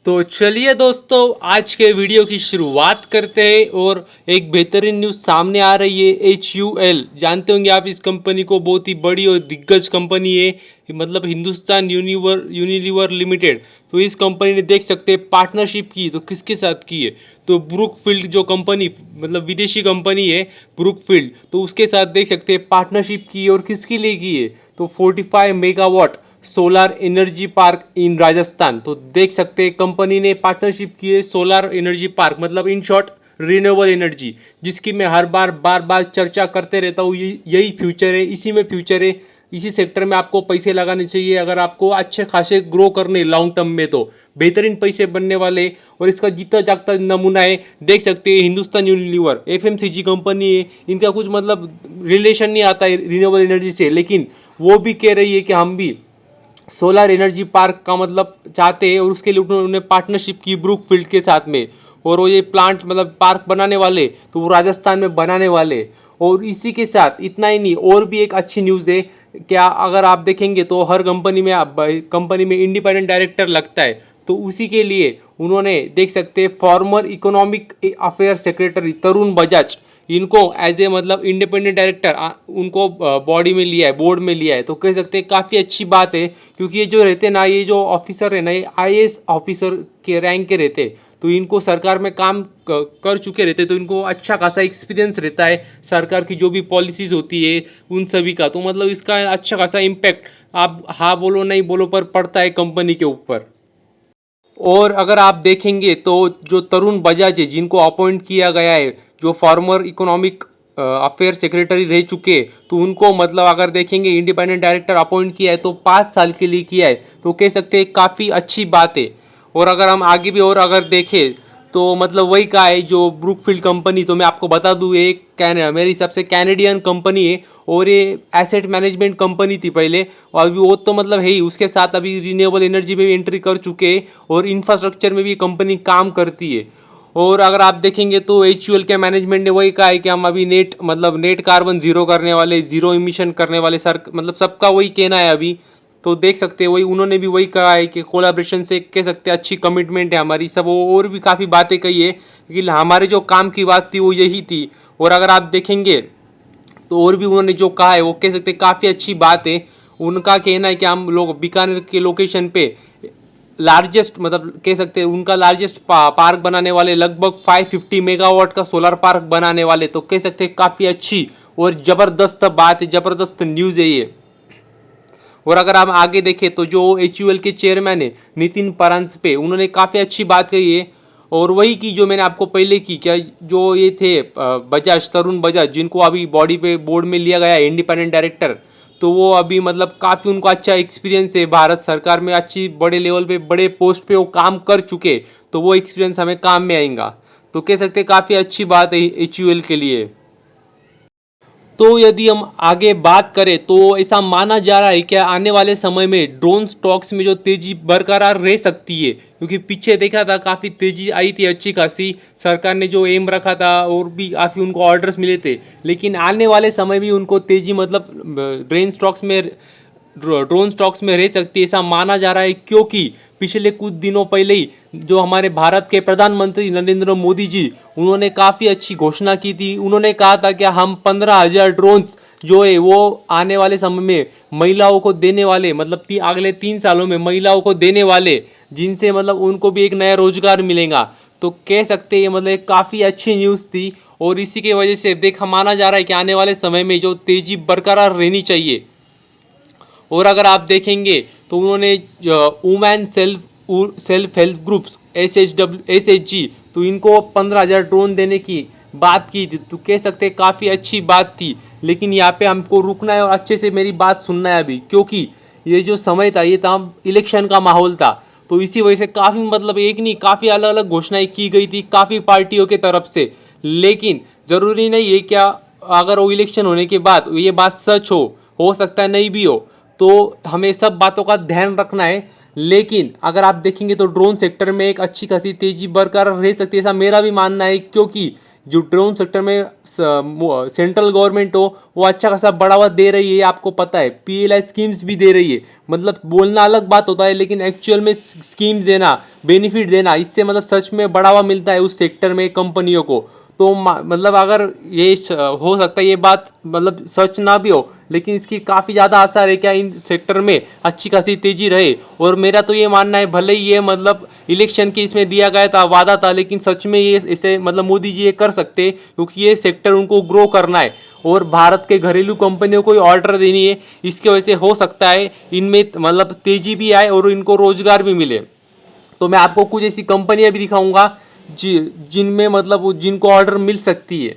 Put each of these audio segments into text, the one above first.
तो चलिए दोस्तों, आज के वीडियो की शुरुआत करते हैं और एक बेहतरीन न्यूज़ सामने आ रही है। HUL जानते होंगे आप इस कंपनी को, बहुत ही बड़ी और दिग्गज कंपनी है, मतलब हिंदुस्तान यूनिलीवर लिमिटेड। तो इस कंपनी ने देख सकते हैं पार्टनरशिप की, तो किसके साथ की है? तो ब्रुकफील्ड जो कंपनी, मतलब विदेशी कंपनी है ब्रुकफील्ड, तो उसके साथ देख सकते हैं पार्टनरशिप की। और किसके लिए की है? तो 45 मेगावाट सोलर एनर्जी पार्क इन राजस्थान। तो देख सकते हैं कंपनी ने पार्टनरशिप की है सोलर एनर्जी पार्क, मतलब इन शॉर्ट रिन्यूएबल एनर्जी, जिसकी मैं हर बार चर्चा करते रहता हूँ। यही फ्यूचर है, इसी में फ्यूचर है, इसी सेक्टर में आपको पैसे लगाने चाहिए अगर आपको अच्छे खासे ग्रो करने लॉन्ग टर्म में। तो बेहतरीन पैसे बनने वाले, और इसका जीता जागता नमूना है, देख सकते हैं हिंदुस्तान यूनिलीवर FMCG कंपनी है। इनका कुछ मतलब रिलेशन नहीं आता है रिन्यूएबल एनर्जी से, लेकिन वो भी कह रही है कि हम भी सोलर एनर्जी पार्क का मतलब चाहते हैं, और उसके लिए उन्होंने पार्टनरशिप की ब्रुकफील्ड के साथ में। और वो ये प्लांट मतलब पार्क बनाने वाले, तो वो राजस्थान में बनाने वाले। और इसी के साथ इतना ही नहीं, और भी एक अच्छी न्यूज़ है। क्या अगर आप देखेंगे तो हर कंपनी में इंडिपेंडेंट डायरेक्टर लगता है, तो उसी के लिए उन्होंने देख सकते हैं farmer economic affair secretary Tarun Bajaj, इनको एज ए मतलब इंडिपेंडेंट डायरेक्टर उनको बॉडी में लिया है, बोर्ड में लिया है। तो कह सकते हैं काफ़ी अच्छी बात है, क्योंकि ये जो रहते ना, ये जो ऑफिसर है ना, ये IAS ऑफिसर के रैंक के रहते, तो इनको सरकार में काम कर चुके रहते, तो इनको अच्छा खासा एक्सपीरियंस रहता है सरकार की जो भी पॉलिसीज़ होती है उन सभी का। तो मतलब इसका अच्छा खासा इम्पैक्ट, आप हाँ बोलो नहीं बोलो, पर पड़ता है कंपनी के ऊपर। और अगर आप देखेंगे तो जो तरुण बजाज है, जिनको अपॉइंट किया गया है, जो फॉर्मर इकोनॉमिक अफेयर सेक्रेटरी रह चुके, तो उनको मतलब अगर देखेंगे इंडिपेंडेंट डायरेक्टर अपॉइंट किया है तो 5 साल के लिए किया है, तो कह सकते हैं काफ़ी अच्छी बात है। और अगर हम आगे भी और अगर देखें तो मतलब वही का है जो ब्रुकफील्ड कंपनी, तो मैं आपको बता दूँ, एक मेरे हिसाब से कैनेडियन कंपनी है, और ये एसेट मैनेजमेंट कंपनी थी पहले, और अभी वो तो मतलब है ही, उसके साथ अभी रिन्यूएबल एनर्जी में भी एंट्री कर चुके हैं, और इंफ्रास्ट्रक्चर में भी कंपनी काम करती है। और अगर आप देखेंगे तो HUL के मैनेजमेंट ने वही कहा है कि हम अभी नेट कार्बन जीरो करने वाले, जीरो इमिशन करने वाले, सर मतलब सबका वही कहना है अभी। तो देख सकते हैं वही उन्होंने भी वही कहा है कि कोलैबोरेशन से कह सकते हैं अच्छी कमिटमेंट है हमारी सब। और भी काफ़ी बातें कही है कि हमारे जो काम की बात थी वो यही थी। और अगर आप देखेंगे तो और भी उन्होंने जो कहा है वो कह सकते हैं काफ़ी अच्छी बात है। उनका कहना है कि हम लोग बीकानेर के लोकेशन पे लार्जेस्ट, मतलब कह सकते हैं उनका लार्जेस्ट पार्क बनाने वाले, लगभग 550 मेगावाट का सोलर पार्क बनाने वाले। तो कह सकते हैं काफ़ी अच्छी और ज़बरदस्त बात है, ज़बरदस्त न्यूज़ है ये। और अगर आप आगे देखें तो जो HUL के चेयरमैन है नितिन परांजपे, उन्होंने काफ़ी अच्छी बात कही है, और वही की जो मैंने आपको पहले की, क्या जो ये थे बजाज, तरुण बजाज, जिनको अभी बॉडी पे बोर्ड में लिया गया है इंडिपेंडेंट डायरेक्टर, तो वो अभी मतलब काफ़ी उनको अच्छा एक्सपीरियंस है, भारत सरकार में अच्छी बड़े लेवल पे बड़े पोस्ट पे वो काम कर चुके, तो वो एक्सपीरियंस हमें काम में आएगा। तो कह सकते हैं काफ़ी अच्छी बात है HUL के लिए। तो यदि हम आगे बात करें तो ऐसा माना जा रहा है कि आने वाले समय में ड्रोन स्टॉक्स में जो तेजी बरकरार रह सकती है, क्योंकि पीछे देखा था काफ़ी तेजी आई थी अच्छी खासी, सरकार ने जो एम रखा था और भी काफ़ी उनको ऑर्डर्स मिले थे, लेकिन आने वाले समय भी उनको तेजी मतलब ड्रोन स्टॉक्स में रह सकती है, ऐसा माना जा रहा है। क्योंकि पिछले कुछ दिनों पहले ही जो हमारे भारत के प्रधानमंत्री नरेंद्र मोदी जी, उन्होंने काफ़ी अच्छी घोषणा की थी। उन्होंने कहा था कि हम 15,000 ड्रोन्स जो है वो आने वाले समय में महिलाओं को देने वाले, मतलब अगले 3 सालों में महिलाओं को देने वाले, जिनसे मतलब उनको भी एक नया रोजगार मिलेगा। तो कह सकते हैं मतलब एक काफ़ी अच्छी न्यूज़ थी, और इसी की वजह से देखा माना जा रहा है कि आने वाले समय में जो तेज़ी बरकरार रहनी चाहिए। और अगर आप देखेंगे तो उन्होंने women self help groups SHG, तो इनको 15,000 ड्रोन देने की बात की थी। तो कह सकते हैं काफ़ी अच्छी बात थी, लेकिन यहाँ पे हमको रुकना है और अच्छे से मेरी बात सुनना है अभी, क्योंकि ये जो समय था ये था इलेक्शन का माहौल था। तो इसी वजह से काफ़ी मतलब एक नहीं, काफ़ी अलग अलग घोषणाएं की गई थी काफ़ी पार्टियों के तरफ से, लेकिन ज़रूरी नहीं है क्या अगर वो इलेक्शन होने के बाद ये बात सच हो सकता है नहीं भी हो, तो हमें सब बातों का ध्यान रखना है। लेकिन अगर आप देखेंगे तो ड्रोन सेक्टर में एक अच्छी खासी तेजी बरकरार रह सकती है, ऐसा मेरा भी मानना है। क्योंकि जो ड्रोन सेक्टर में सेंट्रल गवर्नमेंट हो वो अच्छा खासा बढ़ावा दे रही है, आपको पता है। पीएलआई स्कीम्स भी दे रही है, मतलब बोलना अलग बात होता है लेकिन एक्चुअल में स्कीम्स देना, बेनिफिट देना, इससे मतलब सच में बढ़ावा मिलता है उस सेक्टर में कंपनियों को। तो मतलब अगर ये हो सकता है ये बात मतलब सच ना भी हो, लेकिन इसकी काफ़ी ज़्यादा आसार है क्या इन सेक्टर में अच्छी खासी तेज़ी रहे। और मेरा तो ये मानना है, भले ही ये मतलब इलेक्शन की इसमें दिया गया था, वादा था, लेकिन सच में ये इसे मतलब मोदी जी ये कर सकते क्योंकि ये सेक्टर उनको ग्रो करना है और भारत के घरेलू कंपनियों को ऑर्डर देनी है। इसकी वजह से हो सकता है इनमें मतलब तेज़ी भी आए और इनको रोजगार भी मिले। तो मैं आपको कुछ ऐसी कंपनियां भी दिखाऊंगा जिनमें मतलब जिनको ऑर्डर मिल सकती है।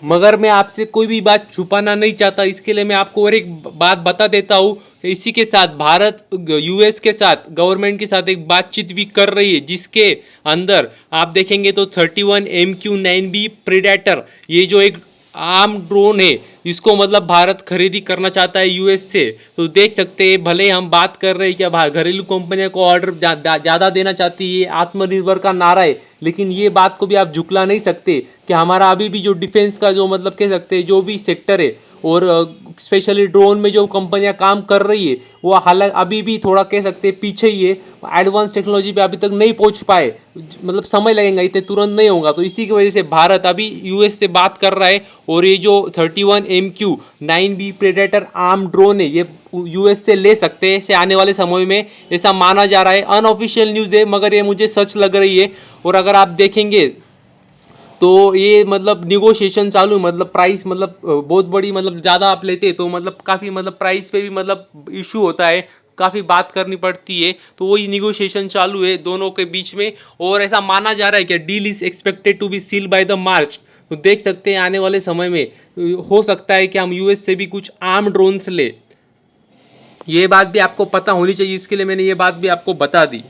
मगर मैं आपसे कोई भी बात छुपाना नहीं चाहता, इसके लिए मैं आपको और एक बात बता देता हूँ। इसी के साथ भारत यूएस के साथ गवर्नमेंट के साथ एक बातचीत भी कर रही है, जिसके अंदर आप देखेंगे तो 31 MQ-9B प्रेडेटर, ये जो एक आर्म ड्रोन है, इसको मतलब भारत खरीदी करना चाहता है यूएस से। तो देख सकते हैं, भले हम बात कर रहे हैं कि घरेलू कंपनियों को ऑर्डर ज़्यादा देना चाहती है, आत्मनिर्भर का नारा है, लेकिन ये बात को भी आप झुकला नहीं सकते कि हमारा अभी भी जो डिफेंस का जो मतलब कह सकते हैं जो भी सेक्टर है और स्पेशली ड्रोन में जो कंपनियां काम कर रही है वो हालांकि अभी भी थोड़ा कह सकते हैं पीछे ही है, एडवांस टेक्नोलॉजी पे अभी तक नहीं पहुंच पाए, मतलब समय लगेगा, इतने तुरंत नहीं होगा। तो इसी की वजह से भारत अभी यूएस से बात कर रहा है और ये जो 31 MQ-9B प्रेडेटर आर्म ड्रोन है ये यूएस से ले सकते हैं, से आने वाले समय में, ऐसा माना जा रहा है। अनऑफिशियल न्यूज़ है मगर ये मुझे सच लग रही है। और अगर आप देखेंगे तो ये मतलब निगोशिएशन चालू, मतलब प्राइस मतलब बहुत बड़ी, मतलब ज़्यादा आप लेते तो मतलब काफ़ी मतलब प्राइस पे भी मतलब इशू होता है, काफ़ी बात करनी पड़ती है। तो वही निगोशिएशन चालू है दोनों के बीच में और ऐसा माना जा रहा है कि deal is expected to be seal by the March. तो देख सकते हैं आने वाले समय में हो सकता है कि हम यूएस से भी कुछ आर्म ड्रोन्स ले। ये बात भी आपको पता होनी चाहिए, इसके लिए मैंने ये बात भी आपको बता दी।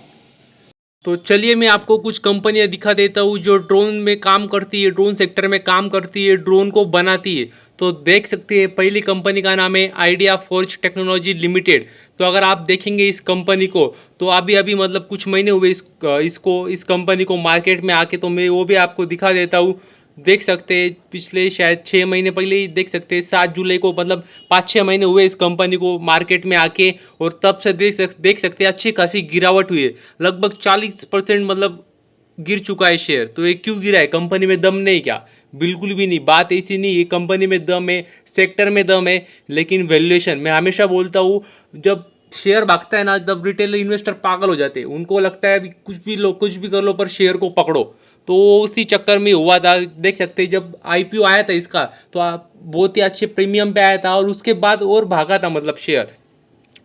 तो चलिए मैं आपको कुछ कंपनियां दिखा देता हूँ जो ड्रोन में काम करती है, ड्रोन सेक्टर में काम करती है, ड्रोन को बनाती है। तो देख सकते हैं पहली कंपनी का नाम है आइडिया फोर्ज टेक्नोलॉजी लिमिटेड। तो अगर आप देखेंगे इस कंपनी को तो अभी अभी मतलब कुछ महीने हुए इस कंपनी को मार्केट में आके, तो मैं वो भी आपको दिखा देता हूँ। देख सकते हैं पिछले शायद 6 महीने पहले ही देख सकते हैं 7 जुलाई को, मतलब 5-6 महीने हुए इस कंपनी को मार्केट में आके, और तब से देख सकते हैं अच्छी खासी गिरावट हुई है, लगभग 40% मतलब गिर चुका है शेयर। तो ये क्यों गिरा है? कंपनी में दम नहीं क्या? बिल्कुल भी नहीं, बात ऐसी नहीं है। कंपनी में दम है, सेक्टर में दम है, लेकिन वैल्यूएशन, मैं हमेशा बोलता हूँ जब शेयर भागता है ना, तब रिटेल इन्वेस्टर पागल हो जाते हैं, उनको लगता है अभी कुछ भी कर लो पर शेयर को पकड़ो। तो उसी चक्कर में हुआ था। देख सकते हैं जब आईपीओ आया था इसका तो आप बहुत ही अच्छे प्रीमियम पे आया था और उसके बाद और भागा था मतलब शेयर।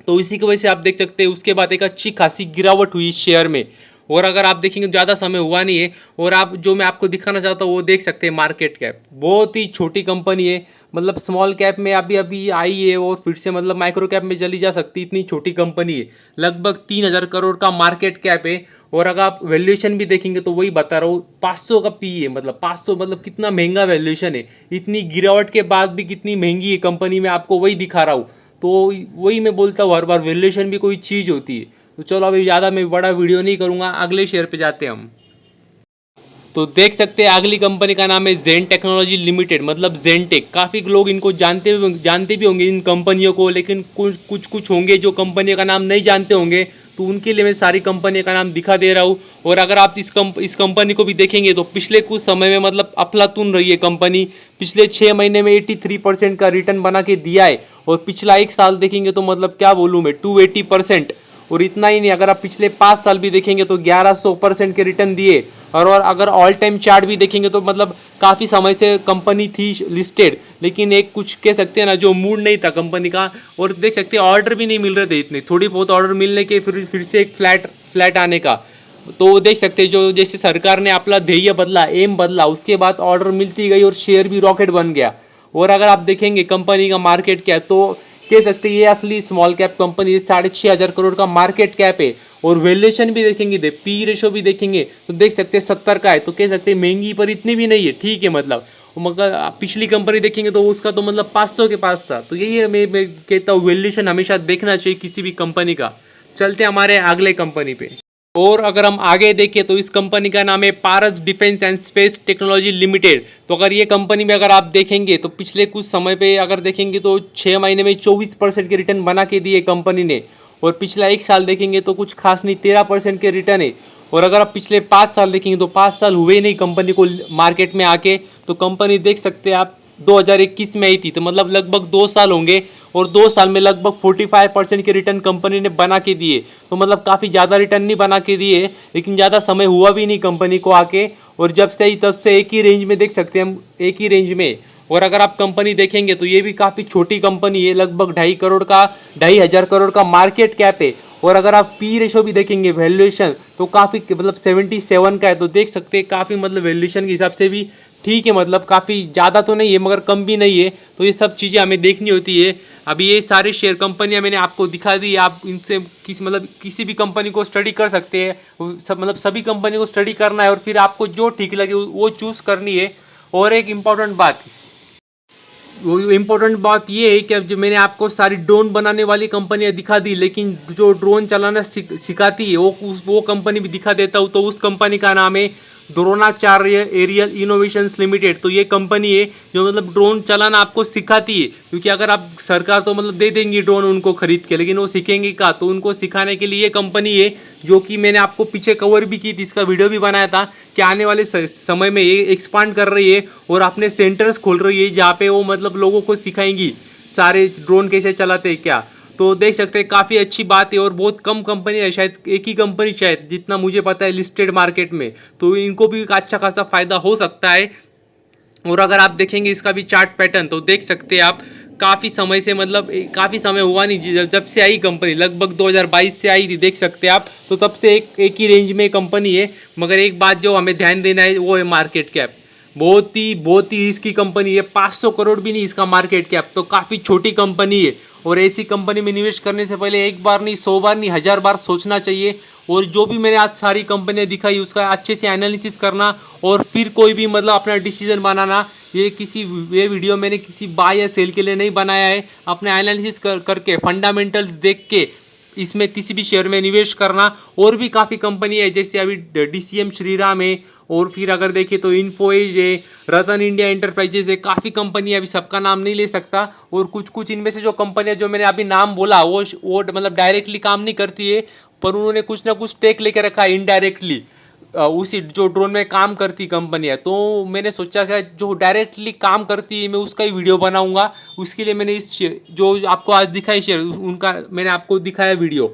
तो इसी की वजह से आप देख सकते हैं उसके बाद एक अच्छी खासी गिरावट हुई शेयर में। और अगर आप देखेंगे ज़्यादा समय हुआ नहीं है। और आप जो मैं आपको दिखाना चाहता हूँ वो देख सकते हैं मार्केट कैप, बहुत ही छोटी कंपनी है, मतलब स्मॉल कैप में अभी अभी आई है और फिर से मतलब माइक्रो कैप में चली जा सकती, इतनी छोटी कंपनी है। लगभग 3,000 करोड़ का मार्केट कैप है। और अगर आप वैल्यूएशन भी देखेंगे तो वही बता रहा हूँ, 500 का पी है, मतलब 500 मतलब कितना महंगा वैल्यूएशन है। इतनी गिरावट के बाद भी कितनी महंगी है कंपनी, में आपको वही दिखा रहा हूँ। तो वही मैं बोलता हूँ हर बार, वैल्यूएशन भी कोई चीज़ होती है। तो चलो अभी ज़्यादा मैं बड़ा वीडियो नहीं करूँगा, अगले शेयर पे जाते हैं हम। तो देख सकते हैं अगली कंपनी का नाम है जेन टेक्नोलॉजी लिमिटेड, मतलब जेनटेक। काफ़ी लोग इनको जानते भी होंगे इन कंपनियों को, लेकिन कुछ होंगे जो कंपनी का नाम नहीं जानते होंगे, तो उनके लिए मैं सारी कंपनी का नाम दिखा दे रहा हूँ। और अगर आप इस कंपनी को भी देखेंगे तो पिछले कुछ समय में मतलब अफलातून रही है कंपनी। पिछले 6 महीने में 83% का रिटर्न बना के दिया है, और पिछला 1 साल देखेंगे तो मतलब क्या बोलूँ मैं, 280%। और इतना ही नहीं, अगर आप पिछले 5 साल भी देखेंगे तो 1100% के रिटर्न दिए। और अगर ऑल टाइम चार्ट भी देखेंगे तो मतलब काफ़ी समय से कंपनी थी लिस्टेड, लेकिन एक कुछ कह सकते हैं ना जो मूड नहीं था कंपनी का। और देख सकते हैं ऑर्डर भी नहीं मिल रहे थे इतने, थोड़ी बहुत ऑर्डर मिलने के फिर से एक फ्लैट आने का। तो देख सकते हैं जो जैसे सरकार ने अपना ध्येय बदला, एम बदला, उसके बाद ऑर्डर मिलती गई और शेयर भी रॉकेट बन गया। और अगर आप देखेंगे कंपनी का मार्केट क्या है तो कह सकते हैं ये असली स्मॉल कैप कंपनी है, 6,500 करोड़ का मार्केट कैप है। और वैल्यूएशन भी देखेंगे, पी रेशो भी देखेंगे तो देख सकते हैं 70 का है। तो कह सकते हैं महंगी पर इतनी भी नहीं है, ठीक है मतलब। मगर पिछली कंपनी देखेंगे तो उसका तो मतलब 500 के पास था। तो यही है, मैं कहता हूँ वैल्यूएशन हमेशा देखना चाहिए किसी भी कंपनी का। चलते हैं हमारे अगले कंपनी पे। और अगर हम आगे देखें तो इस कंपनी का नाम है Paras defence and space technology limited. तो अगर ये कंपनी में अगर आप देखेंगे तो पिछले कुछ समय पे अगर देखेंगे तो 6 महीने में 24% के रिटर्न बना के दिए कंपनी ने, और पिछला 1 साल देखेंगे तो कुछ खास नहीं 13% के रिटर्न है। और अगर आप पिछले 5 साल देखेंगे तो 5 साल हुए नहीं कंपनी को मार्केट में आके। तो कंपनी देख सकते हैं आप 2021 में आई थी, तो मतलब लगभग 2 साल होंगे, और 2 साल में लगभग 45% के रिटर्न कंपनी ने बना के दिए। तो मतलब काफ़ी ज़्यादा रिटर्न नहीं बना के दिए, लेकिन ज़्यादा समय हुआ भी नहीं कंपनी को आके, और जब से ही तब से एक ही रेंज में देख सकते हैं हम, एक ही रेंज में। और अगर आप कंपनी देखेंगे तो ये भी काफ़ी छोटी कंपनी है, लगभग 2,500 करोड़ का मार्केट कैप है। और अगर आप पी रेशो भी देखेंगे वैल्यूएशन तो काफ़ी मतलब 77 का है। तो देख सकते हैं काफ़ी मतलब वैल्यूएशन के हिसाब से भी ठीक है, मतलब काफ़ी ज़्यादा तो नहीं है मगर कम भी नहीं है। तो ये सब चीज़ें हमें देखनी होती है। अभी ये सारे शेयर कंपनियां मैंने आपको दिखा दी, आप इनसे किसी भी कंपनी को स्टडी कर सकते हैं। मतलब सभी कंपनी को स्टडी करना है और फिर आपको जो ठीक लगे वो चूज़ करनी है। और एक इम्पोर्टेंट बात ये है कि अब जो मैंने आपको सारी ड्रोन बनाने वाली कंपनियां दिखा दी, लेकिन जो ड्रोन चलाना सिखाती है वो कंपनी भी दिखा देता हूँ। तो उस कंपनी का नाम है द्रोणाचार्य एरियल इनोवेशंस लिमिटेड। तो ये कंपनी है जो मतलब ड्रोन चलाना आपको सिखाती है, क्योंकि अगर आप सरकार तो मतलब दे देंगी ड्रोन उनको खरीद के, लेकिन वो सीखेंगे का, तो उनको सिखाने के लिए ये कंपनी है, जो कि मैंने आपको पीछे कवर भी की थी, इसका वीडियो भी बनाया था कि आने वाले समय में ये एक्सपांड कर रही है और अपने सेंटर्स खोल रही है जहाँ पे वो मतलब लोगों को सिखाएंगी सारे ड्रोन कैसे चलाते हैं क्या। तो देख सकते हैं काफ़ी अच्छी बात है, और बहुत कम कंपनी है, शायद एक ही कंपनी शायद जितना मुझे पता है लिस्टेड मार्केट में, तो इनको भी अच्छा खासा फायदा हो सकता है। और अगर आप देखेंगे इसका भी चार्ट पैटर्न तो देख सकते हैं आप काफ़ी समय से, मतलब काफ़ी समय हुआ नहीं, जब से आई कंपनी लगभग 2022 से आई थी देख सकते हैं आप, तो तब से एक ही रेंज में कंपनी है। मगर एक बात जो हमें ध्यान देना है वो है मार्केट कैप। बहुत ही इसकी कंपनी है, 500 करोड़ भी नहीं इसका मार्केट कैप, तो काफ़ी छोटी कंपनी है। और ऐसी कंपनी में निवेश करने से पहले एक बार नहीं 100 बार नहीं 1000 बार सोचना चाहिए। और जो भी मैंने आज सारी कंपनियां दिखाई उसका अच्छे से एनालिसिस करना और फिर कोई भी मतलब अपना डिसीजन बनाना। ये वीडियो मैंने किसी बाय या सेल के लिए नहीं बनाया है, अपने एनालिसिस करके फंडामेंटल्स देख के इसमें किसी भी शेयर में निवेश करना। और भी काफ़ी कंपनी है जैसे अभी DCM श्रीराम है, और फिर अगर देखें तो इन्फोएज है, रतन इंडिया एंटरप्राइजेज है, काफ़ी कंपनी है, अभी सबका नाम नहीं ले सकता। और कुछ इनमें से जो कंपनियां जो मैंने अभी नाम बोला वो मतलब डायरेक्टली काम नहीं करती है, पर उन्होंने कुछ ना कुछ टेक लेके रखा है इनडायरेक्टली उसी जो ड्रोन में काम करती कंपनियां। तो मैंने सोचा कि जो डायरेक्टली काम करती है मैं उसका ही वीडियो बनाऊंगा। उसके लिए मैंने जो आपको आज दिखाई शेयर उनका मैंने आपको दिखाया वीडियो।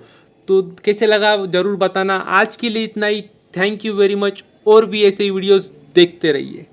तो कैसे लगा ज़रूर बताना। आज के लिए इतना ही, थैंक यू वेरी मच। और भी ऐसे वीडियोस देखते रहिए।